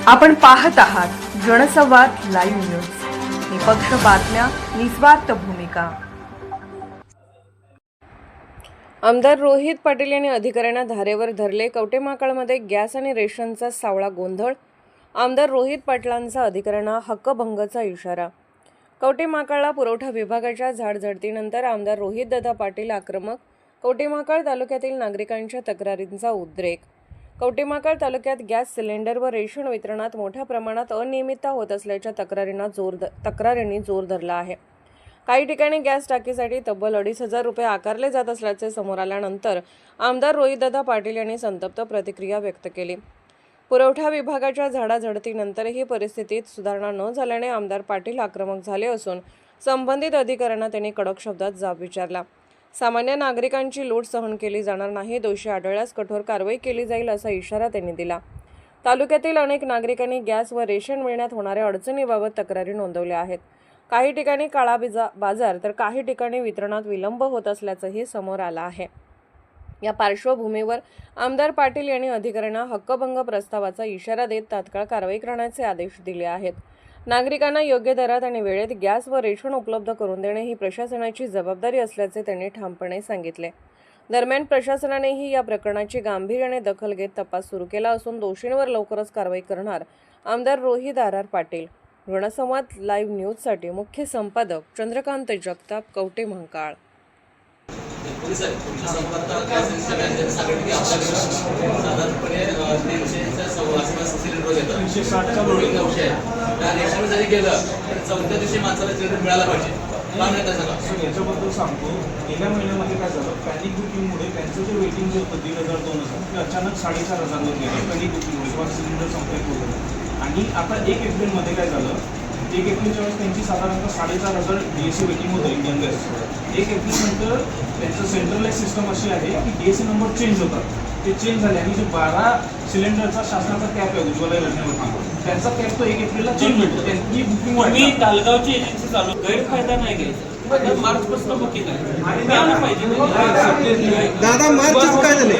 आपण पाहत आहात जनसंवाद लाईव्ह न्यूज, निपक्ष बातम्या, निस्वार्थ भूमिका। आमदार रोहित पाटील यांनी अधिकाऱ्यांना धारेवर धरले। कवटेमहाकाळमध्ये गॅस आणि रेशनचा सावळा गोंधळ। आमदार रोहित पाटलांचा अधिकाऱ्यांना हक्कभंगाचा इशारा। कवटेमहाकाळला पुरवठा विभागाच्या झाडझडतीनंतर आमदार रोहितदादा पाटील आक्रमक। कवटेमहाकाळ तालुक्यातील नागरिकांच्या तक्रारींचा उद्रेक। कवटेमहाकाळ तालुक्यात गॅस सिलेंडर व रेशन वितरणात मोठ्या प्रमाणात अनियमितता होत असल्याच्या तक्रारींनी जोर धरला आहे। काही ठिकाणी गॅस टाकीसाठी तब्बल 2,500 रुपये आकारले जात असल्याचे समोर आल्यानंतर आमदार रोहितदादा पाटील यांनी संतप्त प्रतिक्रिया व्यक्त केली। पुरवठा विभागाच्या झाडाझडतीनंतरही परिस्थितीत सुधारणा न झाल्याने आमदार पाटील आक्रमक झाले असून संबंधित अधिकाऱ्यांना त्यांनी कडक शब्दात जाब विचारला। सामान्य नागरिकांची लूट सहन केली जाणार नाही, दोषी आढळल्यास कठोर कारवाई केली जाईल असा इशारा त्यांनी दिला। तालुक्यातील अनेक नागरिकांनी गॅस व रेशन मिळण्यात होणाऱ्या अडचणीबाबत तक्रारी नोंदवल्या आहेत। काही ठिकाणी काळा बाजार तर काही ठिकाणी वितरणात विलंब होत असल्याचंही समोर आलं आहे। या पार्श्वभूमीवर आमदार पाटील यांनी अधिकाऱ्यांना हक्कभंग प्रस्तावाचा इशारा देत तात्काळ कारवाई करण्याचे आदेश दिले आहेत। नागरिकांना योग्य दरात आणि वेळेत गॅस व रेशन उपलब्ध करून देणे ही प्रशासनाची जबाबदारी असल्याचे त्यांनी ठामपणे सांगितले। दरम्यान प्रशासनानेही या प्रकरणाची गांभीर्याने दखल घेत तपास सुरू केला असून दोषींवर लवकरच कारवाई करणार आमदार रोहित पाटील। जनसंवाद लाईव्ह न्यूजसाठी मुख्य संपादक चंद्रकांत जगताप, कवटेमहाकाळ। याच्याबद्दल सांगतो, गेल्या महिन्यामध्ये काय झालं, पॅनिक बुकिंगमुळे त्यांचं जे वेटिंग जे होतं 1,500-2,000 ते अचानक 4,500 वर गेलं पॅनिक बुकिंगमुळे किंवा सिलेंडर संपल्यात वगैरे। आणि आता 1 एप्रिलमध्ये काय झालं, 1 एप्रिलच्या वेळेस त्यांची साधारणतः 4,500 DSC वेटिंग होतं इंडियन गॅस। 1 एप्रिल नंतर त्यांचं सेंट्रलाइज सिस्टम अशी आहे की DSC नंबर चेंज होतात, ते चेंज झाले आणि जे 12 सिलेंडरचा शासनाचा कॅप आहे उज्ज्वला योजनेवरती, त्यांचा कॅप तो 1 एप्रिलला चेंज होतो। त्यांची बुकिंग मी तालगावची एजन्सी चालू, गैरफायदा नाही घ्यायचा। मार्च पासून बुकिंग आहे पाहिजे दादा, मार्च काय झाले?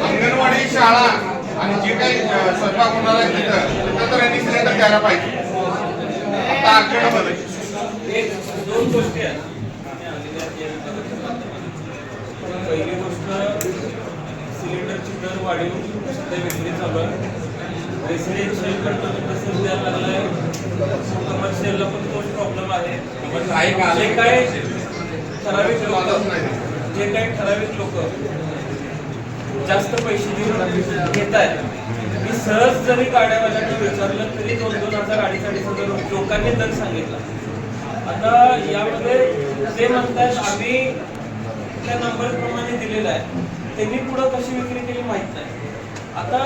अंगणवाडी शाळा आणि जे काही स्वयंपाक होणार आहे तिथं तर यांनी सिलेंडर द्यायला पाहिजे। आता आठवड्यामध्ये दोन गोष्टी आहेत। पहिली गोष्ट, सिलेंडरची दर वाढीव सध्या विक्री चालू आहे। रेसिडेन्शियल पण तसंच द्यायला लागलाय, कमर्शियलला पण तोच प्रॉब्लेम आहे। जे काय ठराविक लोक जास्त पैसे देऊन घेत आहेत, मी सहज जरी गाड्यावाल्यांना विचारलं तरी 2,000 2,500 लोकांनी दर सांगितला। आता यामध्ये ते म्हणतात आम्ही त्या नंबर प्रमाणे दिलेला आहे, त्यांनी पुढे कशी विक्री केली माहित नाही। आता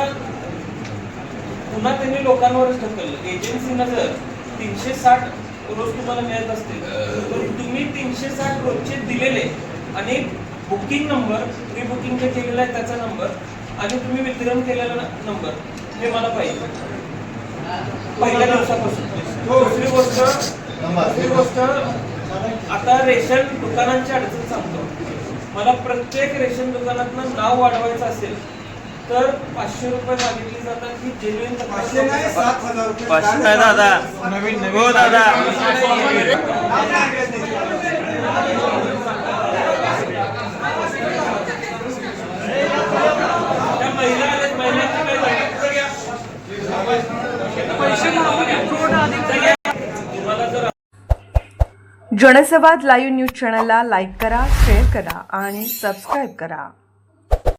पुन्हा त्यांनी लोकांवरच ढकललं। एजन्सीनं जर 360 रोज तुम्हाला मिळत असतील तर तुम्ही 360 रोजचे दिलेले आणि बुकिंग नंबर, प्री बुकिंग जे केलेलं आहे त्याचा नंबर आणि तुम्ही वितरण केलेला नंबर हे मला पाहिजे पहिल्या दिवसापासून। दुसरी गोष्ट, आता रेशन दुकानांची अडचण सांगतो। मला प्रत्येक रेशन दुकानातनं नाव वाढवायचं असेल तर 500 रुपये मागितले जातात, ही जेन्युइन दादा नवीन हो दादा जनसंवाद लाईव्ह न्यूज चॅनलला लाईक करा, शेअर करा आणि सबस्क्राईब करा।